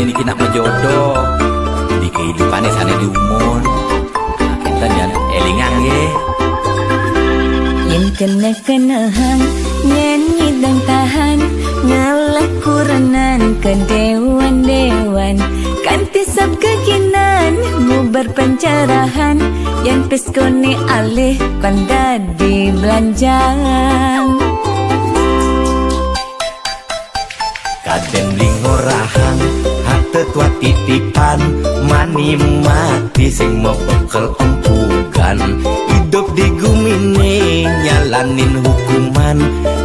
niki nak jodoh di kehidupan sana di umur kita jangan elingan ye yang kena-kenahan nyanyi dan tahan ngalah kuranan ke dewan-dewan kan tisap kekinan mu berpencerahan yang peskoni alih kanda di belanjang kadang lingorahang hati tua titipan mani mati sing mau bekel empugan hidup di gumine nyalanin hukuman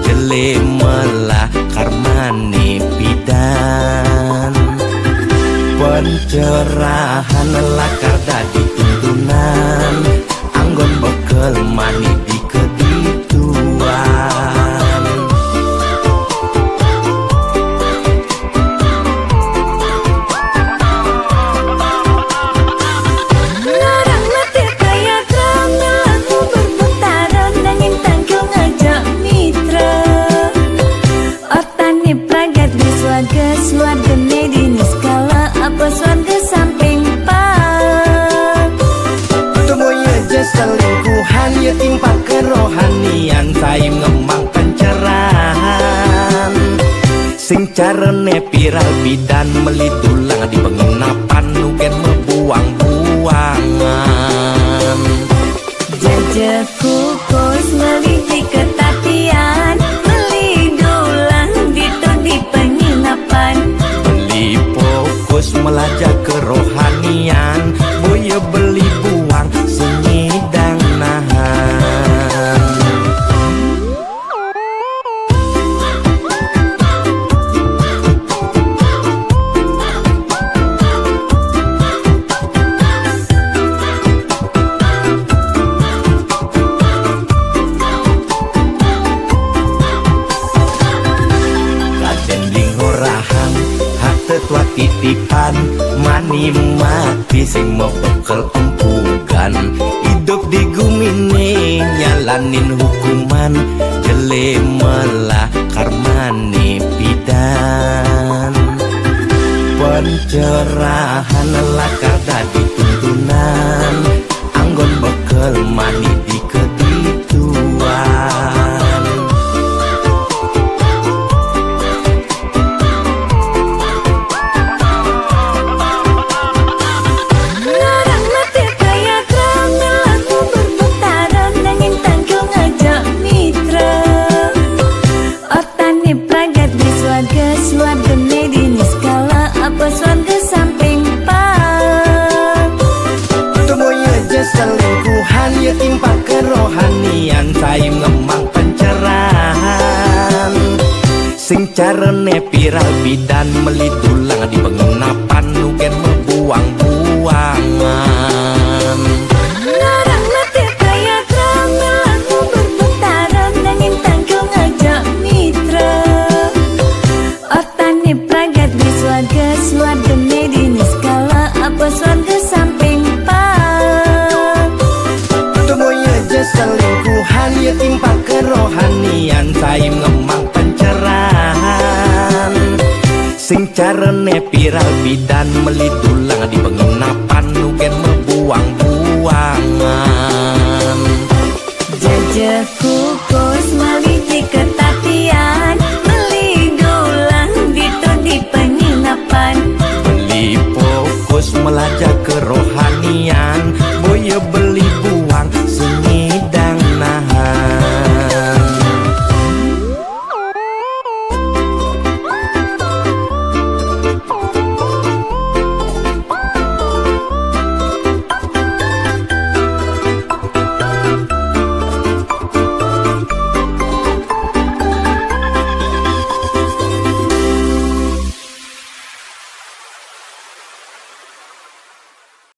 jele melah karmani pidan pencerahan lakar dadi tuntunan anggon bekel mani di kedituan Swarga medini skala apa swarga samping pak temoya jasa lingkuhan ya timpa kerohanian saim ngembang pencerahan sing carane viral bidan melidulang di penginapan nugen membuang-buangan jajak kukus meliti ketatian beli fokus melajak kerohanian boya beli buang sunyi dan nahan tua titipan mani mati sing mau bekel empugan hidup di gumine nyalanin hukuman jele melah karmani pidan pencerahan lakar dadi tuntunan anggon bekel mani di kedituan swarga medini skala apa swarga samping pak temoya jasa lingkuhan ya timpa kerohanian saim ngembang pencerahan sing carane viral bidan melidulang di penginapan nugen membuang-buangan larang mati kaya kramel aku berbentaran nangin tanggung ngajak mitra swarga medini skala apa swarga samping pak temoya jasa lingkuhan ya timpa kerohanian saim ngembang pencerahan sing carane viral bidan melidulang di penginapan nugen membuang-buangan jajak kukus meliti ketatian beli fokus melajak kerohanian boya beli buang